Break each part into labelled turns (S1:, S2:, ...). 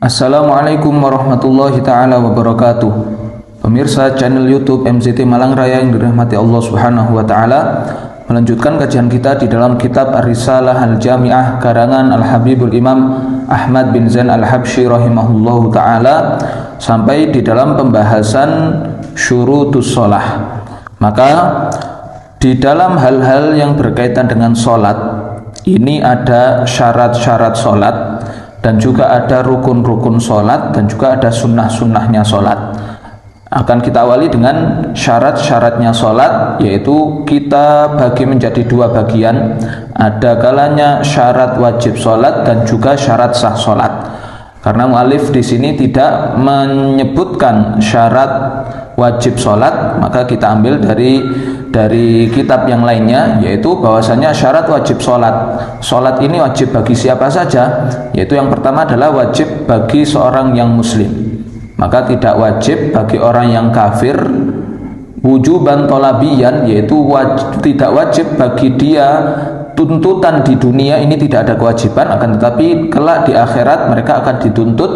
S1: Assalamualaikum warahmatullahi ta'ala wabarakatuh. Pemirsa channel YouTube MZT Malang Raya yang dirahmati Allah Subhanahu wa taala, melanjutkan kajian kita di dalam kitab Ar-Risalah Al-Jami'ah karangan Al-Habibul Imam Ahmad bin Zain Al-Habsyi rahimahullahu taala sampai di dalam pembahasan syurutus shalah. Maka di dalam hal-hal yang berkaitan dengan sholat ini ada syarat-syarat sholat, dan juga ada rukun-rukun sholat, dan juga ada sunnah-sunnahnya sholat. Akan kita awali dengan syarat-syaratnya sholat, yaitu kita bagi menjadi dua bagian. Ada kalanya syarat wajib sholat dan juga syarat sah sholat. Karena mu'alif di sini tidak menyebutkan syarat wajib sholat, maka kita ambil dari kitab yang lainnya, yaitu bahwasanya syarat wajib sholat ini wajib bagi siapa saja, yaitu yang pertama adalah wajib bagi seorang yang muslim, maka tidak wajib bagi orang yang kafir. Wujuban tolabiyan, yaitu tidak wajib bagi dia tuntutan di dunia ini, tidak ada kewajiban, akan tetapi kelak di akhirat mereka akan dituntut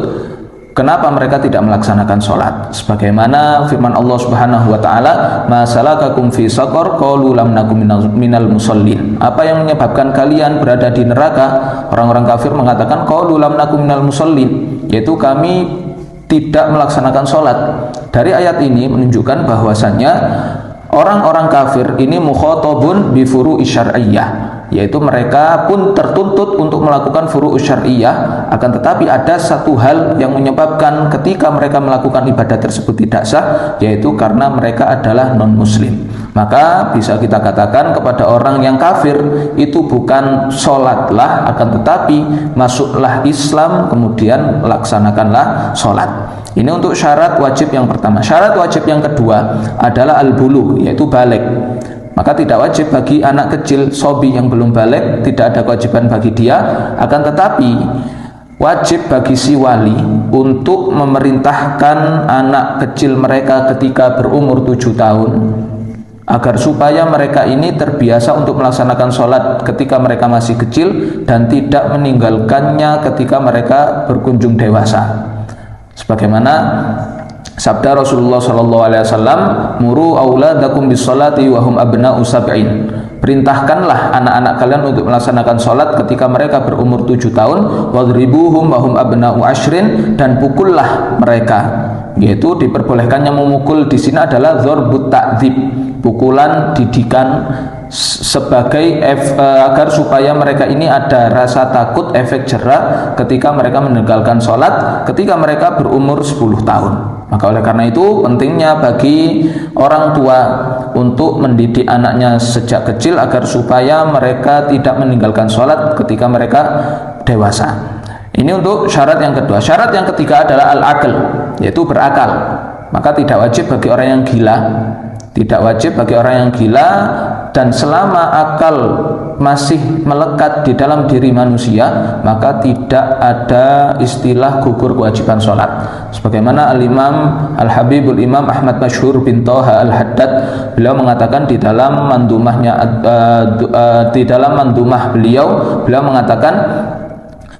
S1: kenapa mereka tidak melaksanakan sholat, sebagaimana firman Allah Subhanahu wa taala, "Ma salakakum fi saqar qalu lam nakum minal musallin." Apa yang menyebabkan kalian berada di neraka? Orang-orang kafir mengatakan qalu lam nakum minal musallin, yaitu kami tidak melaksanakan sholat. Dari ayat ini menunjukkan bahwasannya orang-orang kafir ini mukhatabun bi furu'i syar'iyyah, yaitu mereka pun tertuntut untuk melakukan furu'us syar'iyyah, akan tetapi ada satu hal yang menyebabkan ketika mereka melakukan ibadah tersebut tidak sah, yaitu karena mereka adalah non-muslim. Maka bisa kita katakan kepada orang yang kafir itu bukan sholatlah, akan tetapi masuklah Islam, kemudian laksanakanlah sholat. Ini untuk syarat wajib yang pertama. Syarat wajib yang kedua adalah al-bulugh, yaitu balik. Maka tidak wajib bagi anak kecil sobi yang belum balik, tidak ada kewajiban bagi dia, akan tetapi wajib bagi si wali untuk memerintahkan anak kecil mereka ketika berumur 7 tahun agar supaya mereka ini terbiasa untuk melaksanakan sholat ketika mereka masih kecil dan tidak meninggalkannya ketika mereka berkunjung dewasa. Sebagaimana sabda Rasulullah SAW, "Muru auladakum bis-sholati wa hum abna'u sab'in." Perintahkanlah anak-anak kalian untuk melaksanakan sholat ketika mereka berumur 7 tahun, wadribuhum wa hum abna'u ashrin, dan pukullah mereka. Yaitu diperbolehkannya memukul di sini adalah dzarbut ta'dzib, pukulan didikan, sebagai agar supaya mereka ini ada rasa takut, efek jerah ketika mereka meninggalkan sholat ketika mereka berumur 10 tahun. Maka oleh karena itu pentingnya bagi orang tua untuk mendidik anaknya sejak kecil agar supaya mereka tidak meninggalkan sholat ketika mereka dewasa. Ini untuk syarat yang kedua. Syarat yang ketiga adalah al-aql, yaitu berakal. Maka tidak wajib bagi orang yang gila, tidak wajib bagi orang yang gila, dan selama akal masih melekat di dalam diri manusia, maka tidak ada istilah gugur kewajiban sholat. Sebagaimana Al-Imam Al-Habibul Imam Ahmad Masyhur bin Thaha Al-Haddad, beliau mengatakan di dalam mandumah beliau mengatakan,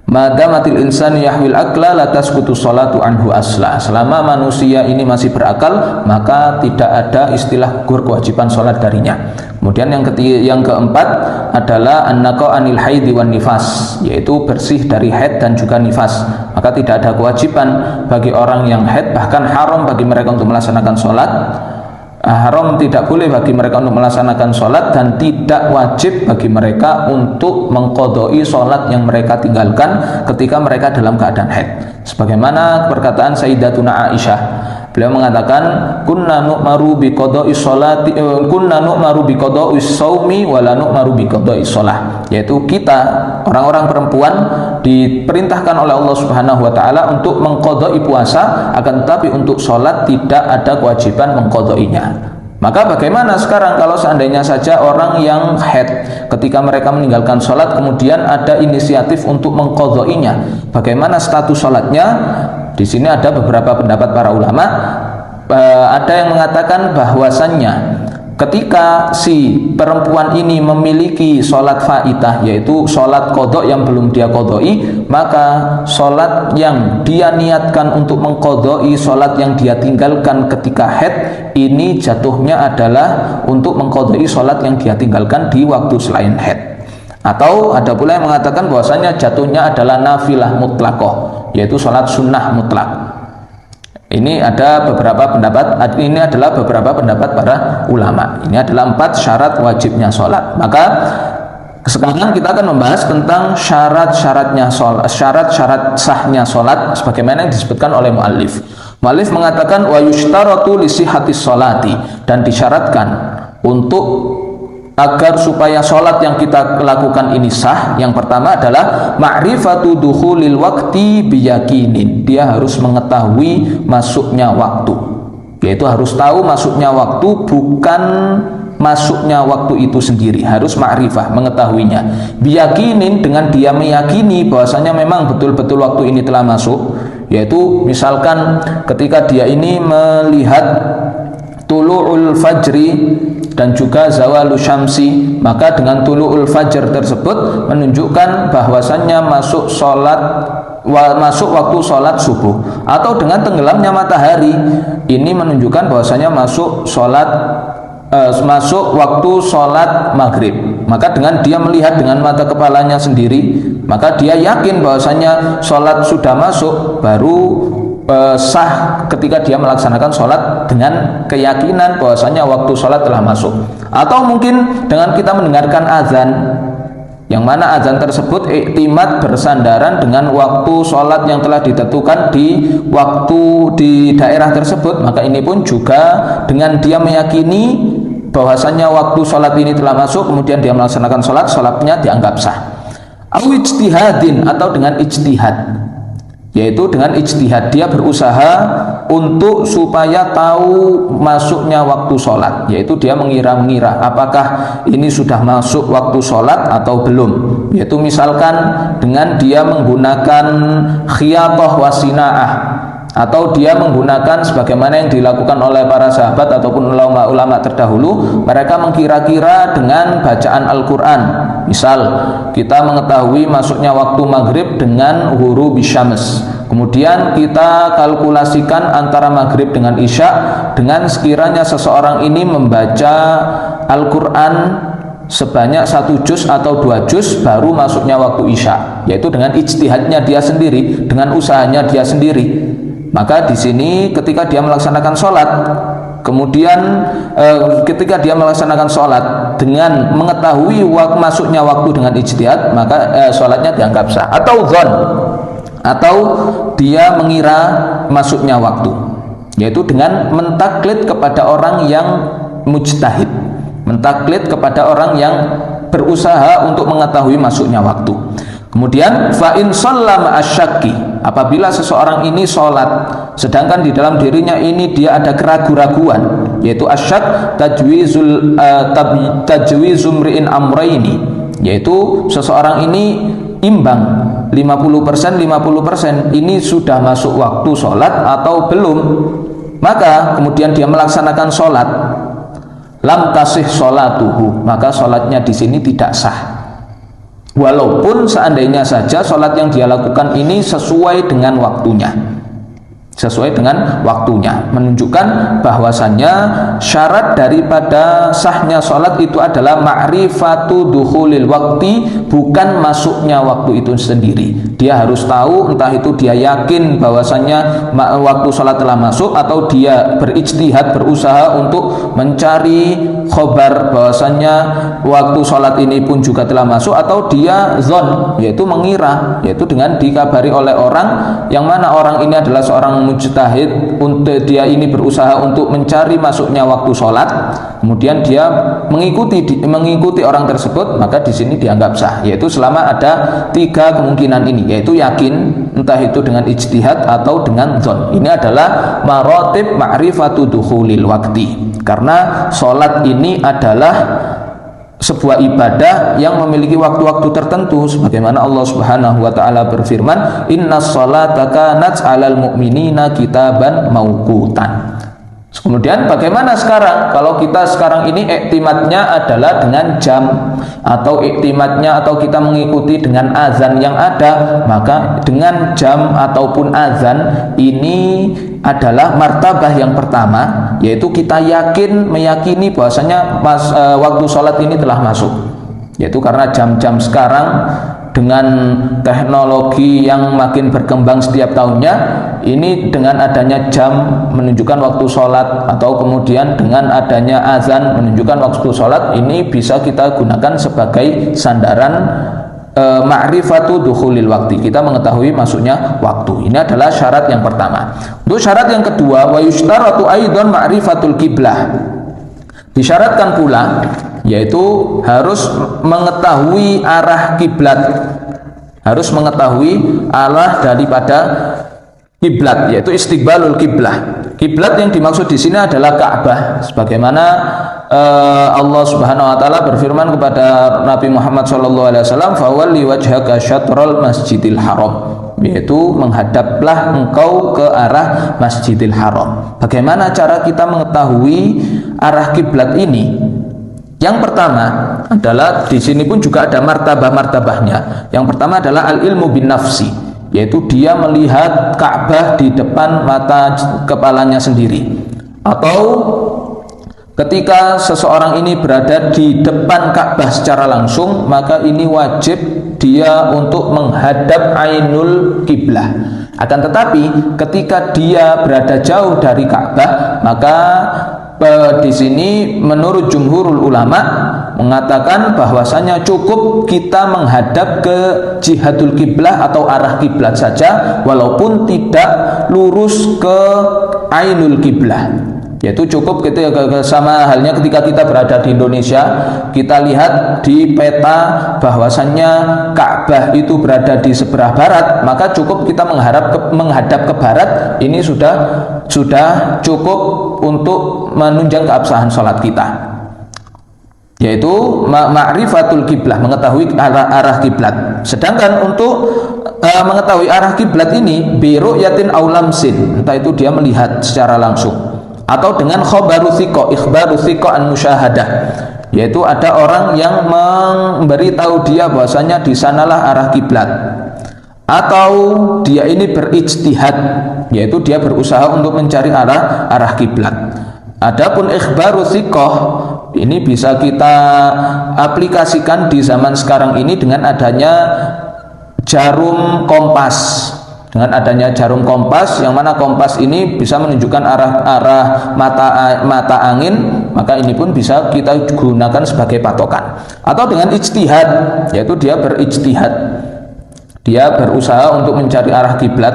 S1: madamatil insani yahwil akla la tasqutu sholatu anhu asla. Selama manusia ini masih berakal, maka tidak ada istilah gugur kewajiban sholat darinya. Kemudian yang keempat adalah an-naqa anil haidhi wan nifas, yaitu bersih dari haid dan juga nifas. Maka tidak ada kewajiban bagi orang yang haid, bahkan haram bagi mereka untuk melaksanakan sholat. Haram, tidak boleh bagi mereka untuk melaksanakan sholat, dan tidak wajib bagi mereka untuk mengqadai sholat yang mereka tinggalkan ketika mereka dalam keadaan haid. Sebagaimana perkataan Sayyidatuna Aisyah, beliau mengatakan, kunna nu'maru biqada'i sholati kunna nu'maru biqada'i shaumi wa la nu'maru biqada'i sholah, yaitu kita orang-orang perempuan diperintahkan oleh Allah Subhanahu wa taala untuk mengqadai puasa, akan tetapi untuk sholat tidak ada kewajiban mengqadainya. Maka bagaimana sekarang kalau seandainya saja orang yang haid ketika mereka meninggalkan sholat kemudian ada inisiatif untuk mengqadainya, bagaimana status sholatnya? Di sini ada beberapa pendapat para ulama. Ada yang mengatakan bahwasannya ketika si perempuan ini memiliki sholat faitah, yaitu sholat kodok yang belum dia kodoi, maka sholat yang dia niatkan untuk mengkodoi sholat yang dia tinggalkan ketika haid ini jatuhnya adalah untuk mengkodoi sholat yang dia tinggalkan di waktu selain haid. Atau ada pula yang mengatakan bahwasanya jatuhnya adalah nafilah mutlakoh, yaitu sholat sunnah mutlak. Ini ada beberapa pendapat, ini adalah beberapa pendapat para ulama. Ini adalah 4 syarat wajibnya sholat. Maka sekarang kita akan membahas tentang syarat-syaratnya sholat, syarat-syarat sahnya sholat sebagaimana yang disebutkan oleh muallif. Muallif mengatakan wa yushtaratu li sihhatis sholati, dan disyaratkan untuk agar supaya sholat yang kita lakukan ini sah, yang pertama adalah ma'rifatu dukhulil waqti biyakinin. Dia harus mengetahui masuknya waktu, yaitu harus tahu masuknya waktu, bukan masuknya waktu itu sendiri, harus ma'rifah, mengetahuinya. Biyakinin, dengan dia meyakini bahwasanya memang betul-betul waktu ini telah masuk, yaitu misalkan ketika dia ini melihat tulu'ul fajri dan juga zawalu syamsi, maka dengan tulu'ul fajr tersebut menunjukkan bahwasannya masuk waktu sholat subuh. Atau dengan tenggelamnya matahari, ini menunjukkan bahwasanya masuk waktu sholat maghrib. Maka dengan dia melihat dengan mata kepalanya sendiri, maka dia yakin bahwasanya sholat sudah masuk, baru sah ketika dia melaksanakan sholat dengan keyakinan bahwasanya waktu sholat telah masuk. Atau mungkin dengan kita mendengarkan azan, yang mana azan tersebut iktimat bersandaran dengan waktu sholat yang telah ditentukan di waktu di daerah tersebut, maka ini pun juga dengan dia meyakini bahwasanya waktu sholat ini telah masuk, kemudian dia melaksanakan sholat, sholatnya dianggap sah. Au ijtihadin, atau dengan ijtihad, yaitu dengan ijtihad dia berusaha untuk supaya tahu masuknya waktu sholat, yaitu dia mengira-ngira apakah ini sudah masuk waktu sholat atau belum, yaitu misalkan dengan dia menggunakan khiyatoh wasinaah, atau dia menggunakan sebagaimana yang dilakukan oleh para sahabat ataupun ulama-ulama terdahulu. Mereka mengkira-kira dengan bacaan Al-Quran. Misal kita mengetahui masuknya waktu maghrib dengan ghurubi syams, kemudian kita kalkulasikan antara maghrib dengan isya, dengan sekiranya seseorang ini membaca Al-Quran sebanyak 1 juz atau 2 juz baru masuknya waktu isya, yaitu dengan ijtihadnya dia sendiri, dengan usahanya dia sendiri. Maka di sini ketika dia melaksanakan sholat, kemudian ketika dia melaksanakan sholat dengan mengetahui masuknya waktu dengan ijtihad, maka sholatnya dianggap sah. Atau dzon, atau dia mengira masuknya waktu, yaitu dengan mentaklid kepada orang yang mujtahid, mentaklid kepada orang yang berusaha untuk mengetahui masuknya waktu. Kemudian fa in shallama asyakki, apabila seseorang ini sholat sedangkan di dalam dirinya ini dia ada keraguan-raguan, yaitu asyak tajwizumri'in amraini, yaitu seseorang ini imbang 50% 50%, ini sudah masuk waktu sholat atau belum. Maka kemudian dia melaksanakan sholat, lam tasih sholatuhu, maka sholatnya di sini tidak sah, walaupun seandainya saja sholat yang dia lakukan ini sesuai dengan waktunya, sesuai dengan waktunya, menunjukkan bahwasannya syarat daripada sahnya sholat itu adalah ma'rifatu dukhulil waqti, bukan masuknya waktu itu sendiri. Dia harus tahu, entah itu dia yakin bahwasannya waktu sholat telah masuk, atau dia berijtihad, berusaha untuk mencari khobar bahwasannya waktu sholat ini pun juga telah masuk, atau dia zon, yaitu mengira, yaitu dengan dikabari oleh orang yang mana orang ini adalah seorang mujtahid, untuk dia ini berusaha untuk mencari masuknya waktu sholat, kemudian dia mengikuti orang tersebut, maka di sini dianggap sah, yaitu selama ada 3 kemungkinan ini, yaitu yakin, entah itu dengan ijtihad atau dengan dzon. Ini adalah maratib ma'rifatu dukhulil waqti, karena sholat ini adalah sebuah ibadah yang memiliki waktu-waktu tertentu, sebagaimana Allah Subhanahu wa taala berfirman, innas sholata kanat 'alal mu'minina kitaban mauqutan. Kemudian bagaimana sekarang? Kalau kita sekarang ini iktimatnya adalah dengan jam, atau iktimatnya atau kita mengikuti dengan azan yang ada, maka dengan jam ataupun azan ini adalah martabah yang pertama, yaitu kita meyakini bahwasanya waktu sholat ini telah masuk. Yaitu karena jam-jam sekarang dengan teknologi yang makin berkembang setiap tahunnya, ini dengan adanya jam menunjukkan waktu sholat, atau kemudian dengan adanya azan menunjukkan waktu sholat, ini bisa kita gunakan sebagai sandaran ma'rifatu dukhulil waktu, kita mengetahui masuknya waktu. Ini adalah syarat yang pertama. Untuk syarat yang kedua, wa yushtaratu aidan ma'rifatul qiblah, disyaratkan pula yaitu harus mengetahui arah kiblat, harus mengetahui arah daripada kiblat, yaitu istiqbalul kiblah. Kiblat yang dimaksud di sini adalah Ka'bah, sebagaimana Allah Subhanahu wa taala berfirman kepada Nabi Muhammad SAW, fawalli wajhaka syatral masjidil haram, yaitu menghadaplah engkau ke arah Masjidil Haram. Bagaimana cara kita mengetahui arah kiblat ini? Yang pertama adalah, di sini pun juga ada martabah-martabahnya. Yang pertama adalah al-ilmu bin nafsi, yaitu dia melihat Ka'bah di depan mata kepalanya sendiri, atau ketika seseorang ini berada di depan Ka'bah secara langsung, maka ini wajib dia untuk menghadap ainul kiblah. Akan tetapi ketika dia berada jauh dari Ka'bah, maka di sini menurut jumhurul ulama mengatakan bahwasanya cukup kita menghadap ke jihadul kiblah atau arah kiblat saja, walaupun tidak lurus ke ainul kiblah. Yaitu cukup ketika, sama halnya ketika kita berada di Indonesia, kita lihat di peta bahwasannya Ka'bah itu berada di sebelah barat, maka cukup kita menghadap ke barat, ini sudah cukup untuk menunjang keabsahan sholat kita, yaitu ma'rifatul kiblah, mengetahui arah kiblat. Sedangkan untuk mengetahui arah kiblat ini biru'yatin aw lamsin, entah itu dia melihat secara langsung atau dengan ikhbaru thiqah an musyahadah, yaitu ada orang yang memberitahu dia bahwasanya di sanalah arah kiblat, atau dia ini berijtihad, yaitu dia berusaha untuk mencari arah kiblat. Adapun ikhbaru thiqah ini bisa kita aplikasikan di zaman sekarang ini dengan adanya jarum kompas. Dengan adanya jarum kompas, yang mana kompas ini bisa menunjukkan arah mata angin, maka ini pun bisa kita gunakan sebagai patokan. Atau dengan ijtihad, yaitu dia berijtihad, dia berusaha untuk mencari arah kiblat,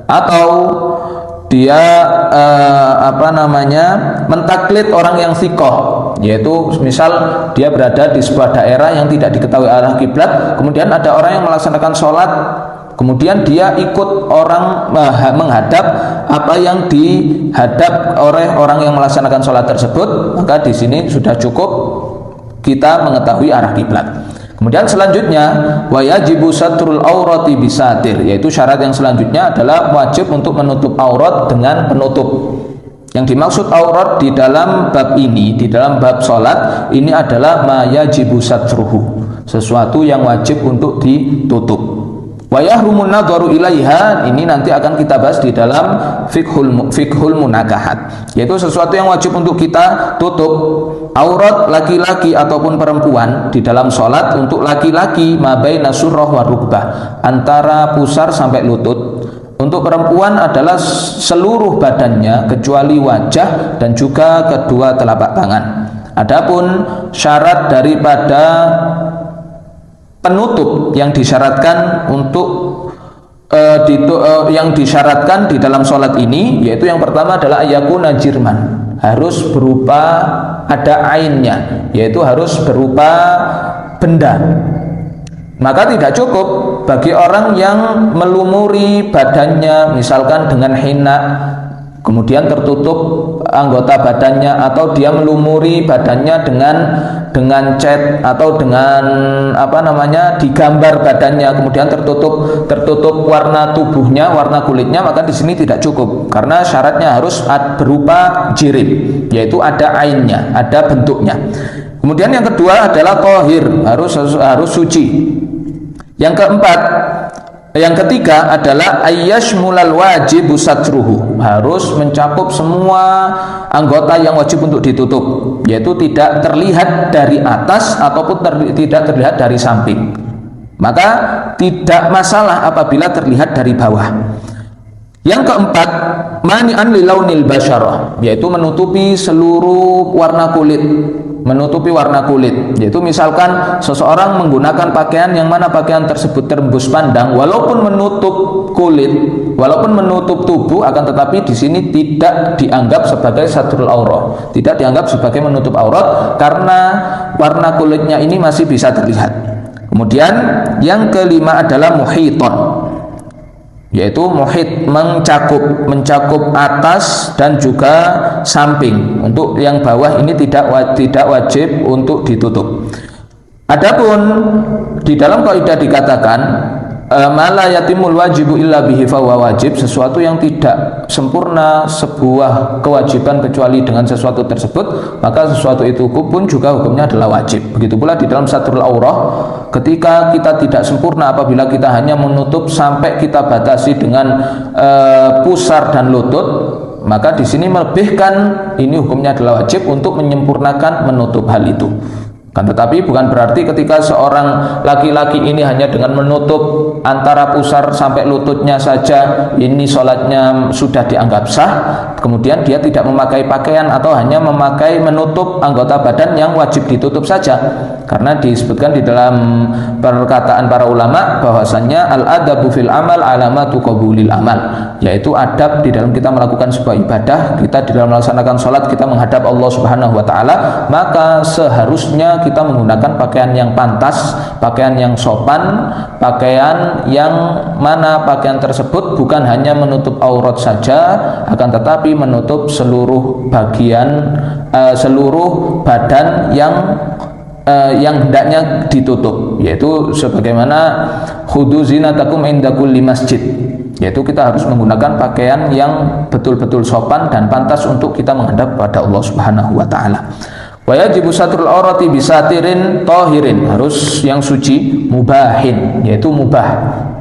S1: atau dia mentaklid orang yang thiqah, yaitu misal dia berada di sebuah daerah yang tidak diketahui arah kiblat, kemudian ada orang yang melaksanakan sholat, kemudian dia ikut orang menghadap apa yang dihadap oleh orang yang melaksanakan sholat tersebut, maka di sini sudah cukup kita mengetahui arah kiblat. Kemudian selanjutnya wajibu satrul aurati bisatir, yaitu syarat yang selanjutnya adalah wajib untuk menutup aurat dengan penutup. Yang dimaksud aurat di dalam bab ini, di dalam bab sholat ini adalah ma yajibu satruhu, sesuatu yang wajib untuk ditutup. Wa yahrumun nadharu ilaiha, ini nanti akan kita bahas di dalam fiqhul munakahat, yaitu sesuatu yang wajib untuk kita tutup. Aurat laki-laki ataupun perempuan di dalam sholat, untuk laki-laki mabaina surrah wa rukbah, antara pusar sampai lutut. Untuk perempuan adalah seluruh badannya kecuali wajah dan juga kedua telapak tangan. Adapun syarat daripada penutup yang disyaratkan yang disyaratkan di dalam sholat ini, yaitu yang pertama adalah ayakuna jirman, harus berupa ada ainnya, yaitu harus berupa benda. Maka tidak cukup bagi orang yang melumuri badannya misalkan dengan henna, kemudian tertutup anggota badannya, atau dia melumuri badannya dengan cat atau dengan digambar badannya, kemudian tertutup warna tubuhnya, warna kulitnya, maka di sini tidak cukup karena syaratnya harus berupa jirib, yaitu ada ainnya, ada bentuknya. Kemudian yang kedua adalah tohir, harus suci. Yang ketiga adalah ayyashmulal wajibu satruhu, harus mencakup semua anggota yang wajib untuk ditutup, yaitu tidak terlihat dari atas ataupun tidak terlihat dari samping. Maka tidak masalah apabila terlihat dari bawah. Yang keempat, mani'an lilaunil basyarah, yaitu menutupi seluruh warna kulit. Yaitu misalkan seseorang menggunakan pakaian yang mana pakaian tersebut tembus pandang, walaupun menutup kulit, walaupun menutup tubuh, akan tetapi di sini tidak dianggap sebagai satrul aurah, tidak dianggap sebagai menutup aurat karena warna kulitnya ini masih bisa terlihat. Kemudian yang kelima adalah muhiton, yaitu muhit, mencakup atas dan juga samping. Untuk yang bawah ini tidak wajib untuk ditutup. Adapun di dalam kaidah dikatakan mala yatimul wajibu illa bihi fahuwa wajib, sesuatu yang tidak sempurna sebuah kewajiban kecuali dengan sesuatu tersebut, maka sesuatu itu pun juga hukumnya adalah wajib. Begitu pula di dalam satrul aurah, ketika kita tidak sempurna apabila kita hanya menutup sampai kita batasi dengan pusar dan lutut, maka di sini melebihkan, ini hukumnya adalah wajib untuk menyempurnakan menutup hal itu. Kan tetapi bukan berarti ketika seorang laki-laki ini hanya dengan menutup antara pusar sampai lututnya saja ini sholatnya sudah dianggap sah, kemudian dia tidak memakai pakaian atau hanya memakai menutup anggota badan yang wajib ditutup saja. Karena disebutkan di dalam perkataan para ulama bahwasannya al-adabu fil amal alamatu qabulil amal, yaitu adab di dalam kita melakukan sebuah ibadah, kita di dalam melaksanakan sholat, kita menghadap Allah Subhanahu wa taala, maka seharusnya kita menggunakan pakaian yang pantas, pakaian yang sopan, pakaian yang mana pakaian tersebut bukan hanya menutup aurat saja, akan tetapi menutup seluruh bagian, seluruh badan yang hendaknya ditutup, yaitu sebagaimana khudu zinatakum inda kulli masjid, yaitu kita harus menggunakan pakaian yang betul-betul sopan dan pantas untuk kita menghadap pada Allah Subhanahu wa taala. Wa yajibu satrul aurati bisatirin tohirin, harus yang suci, mubahin, yaitu mubah.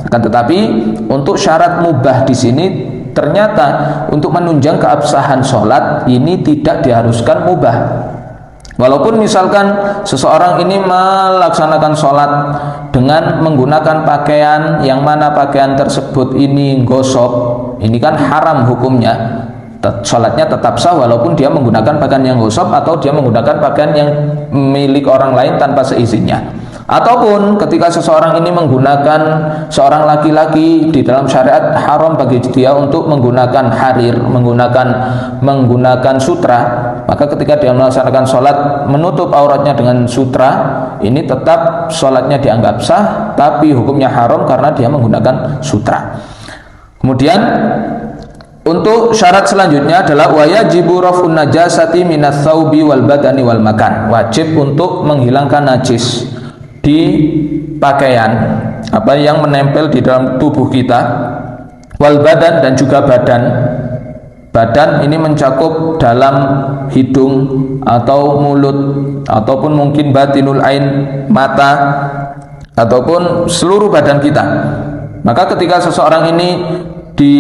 S1: Akan tetapi untuk syarat mubah di sini ternyata untuk menunjang keabsahan sholat ini tidak diharuskan mubah. Walaupun misalkan seseorang ini melaksanakan sholat dengan menggunakan pakaian yang mana pakaian tersebut ini gosok, ini kan haram hukumnya. Sholatnya tetap sah walaupun dia menggunakan pakaian yang gosok atau dia menggunakan pakaian yang milik orang lain tanpa seizinnya. Ataupun ketika seseorang ini menggunakan, seorang laki-laki di dalam syariat haram bagi dia untuk menggunakan harir, menggunakan sutra, maka ketika dia melaksanakan sholat menutup auratnya dengan sutra, ini tetap sholatnya dianggap sah, tapi hukumnya haram karena dia menggunakan sutra. Kemudian untuk syarat selanjutnya adalah wajibu raf'un najasati minas thawbi wal badani wal makan, wajib untuk menghilangkan najis di pakaian, apa yang menempel di dalam tubuh kita, wal badan, dan juga badan. Badan ini mencakup dalam hidung atau mulut, ataupun mungkin batinul ain, mata, ataupun seluruh badan kita. Maka ketika seseorang ini di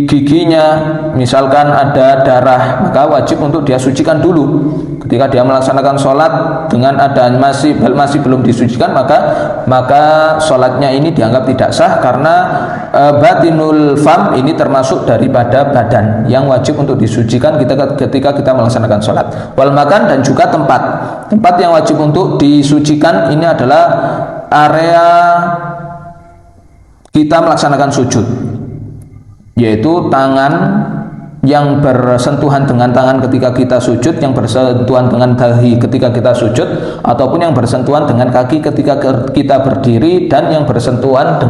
S1: giginya misalkan ada darah, maka wajib untuk dia sucikan dulu. Ketika dia melaksanakan sholat dengan ada masih belum disucikan, maka sholatnya ini dianggap tidak sah karena batinul fam ini termasuk daripada badan yang wajib untuk disucikan ketika kita melaksanakan sholat. Wal makan, dan juga tempat yang wajib untuk disucikan ini adalah area kita melaksanakan sujud, yaitu tangan yang bersentuhan dengan tangan ketika kita sujud, yang bersentuhan dengan dahi ketika kita sujud, ataupun yang bersentuhan dengan kaki ketika kita berdiri, dan yang bersentuhan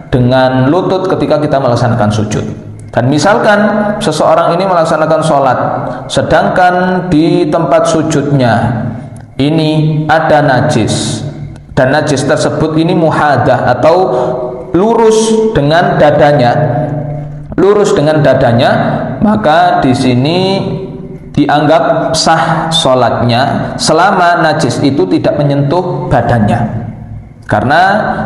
S1: dengan lutut ketika kita melaksanakan sujud. Dan misalkan seseorang ini melaksanakan sholat, sedangkan di tempat sujudnya ini ada najis, dan najis tersebut ini muhadah atau lurus dengan dadanya, maka di sini dianggap sah sholatnya selama najis itu tidak menyentuh badannya. Karena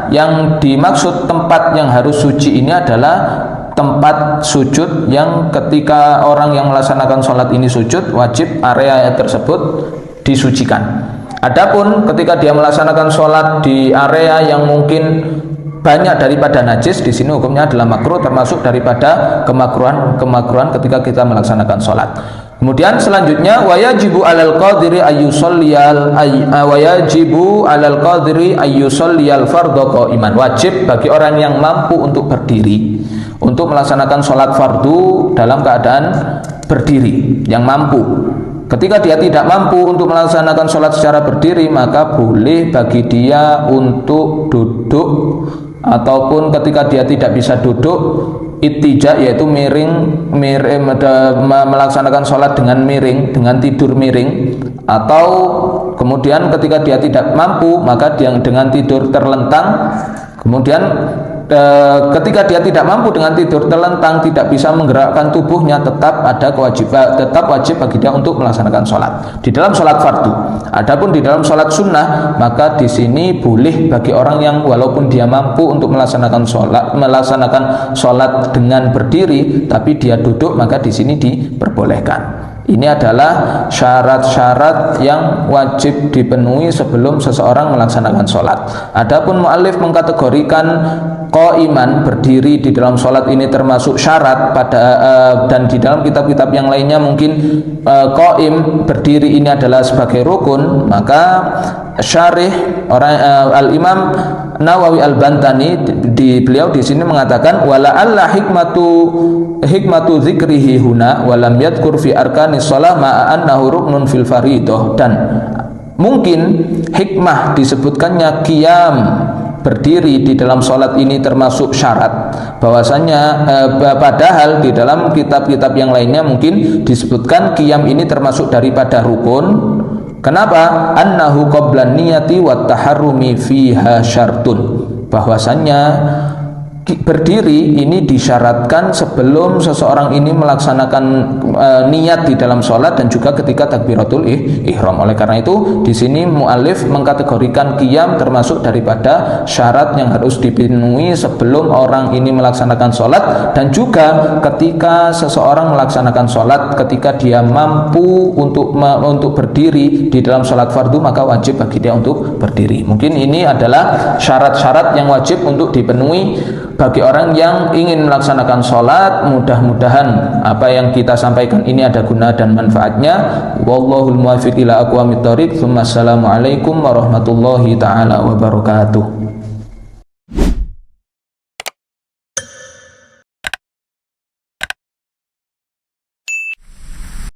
S1: yang dimaksud tempat yang harus suci ini adalah tempat sujud yang ketika orang yang melaksanakan sholat ini sujud, wajib area tersebut disucikan. Adapun ketika dia melaksanakan sholat di area yang mungkin banyak daripada najis, di sini hukumnya adalah makruh, termasuk daripada kemakruhan ketika kita melaksanakan sholat. Kemudian selanjutnya wayajibu alal qadiri ayyusalliyal fardhu qa'iman. Wajib bagi orang yang mampu untuk berdiri untuk melaksanakan sholat fardu dalam keadaan berdiri, yang mampu. Ketika dia tidak mampu untuk melaksanakan sholat secara berdiri, maka boleh bagi dia untuk duduk, ataupun ketika dia tidak bisa duduk, ittija, yaitu melaksanakan sholat dengan miring, dengan tidur miring, atau kemudian ketika dia tidak mampu, maka dia dengan tidur terlentang. Kemudian ketika dia tidak mampu dengan tidur terlentang, tidak bisa menggerakkan tubuhnya, tetap wajib bagi dia untuk melaksanakan sholat di dalam sholat fardu. Adapun di dalam sholat sunnah, maka di sini boleh bagi orang yang walaupun dia mampu untuk melaksanakan sholat dengan berdiri, tapi dia duduk, maka di sini diperbolehkan. Ini adalah syarat-syarat yang wajib dipenuhi sebelum seseorang melaksanakan sholat. Adapun mu'allif mengkategorikan qa'iman, berdiri di dalam sholat ini termasuk syarat dan di dalam kitab-kitab yang lainnya mungkin qa'im, berdiri ini adalah sebagai rukun, maka syarih Al-Imam Nawawi Al-Bantani beliau di sini mengatakan wala alla hikmatu dzikrihi huna wa lam yadhkur fi arkanis shalah ma'a annahu ruknun fil fariidah. Dan mungkin hikmah disebutkannya qiyam, berdiri di dalam sholat ini termasuk syarat, bahwasanya padahal di dalam kitab-kitab yang lainnya mungkin disebutkan qiyam ini termasuk daripada rukun. Kenapa? Annahu qablan niyati wat taharrumi fiha syartun, bahwasannya berdiri ini disyaratkan sebelum seseorang ini melaksanakan niat di dalam sholat dan juga ketika takbiratul ihram. Oleh karena itu di sini mu'allif mengkategorikan qiyam termasuk daripada syarat yang harus dipenuhi sebelum orang ini melaksanakan sholat, dan juga ketika seseorang melaksanakan sholat, ketika dia mampu untuk berdiri di dalam sholat fardu, maka wajib bagi dia untuk berdiri. Mungkin ini adalah syarat-syarat yang wajib untuk dipenuhi bagi orang yang ingin melaksanakan sholat. Mudah-mudahan apa yang kita sampaikan ini ada guna dan manfaatnya. Wallahul muwaffiq ila aqwamit thoriq. Assalamualaikum warahmatullahi taala wabarakatuh.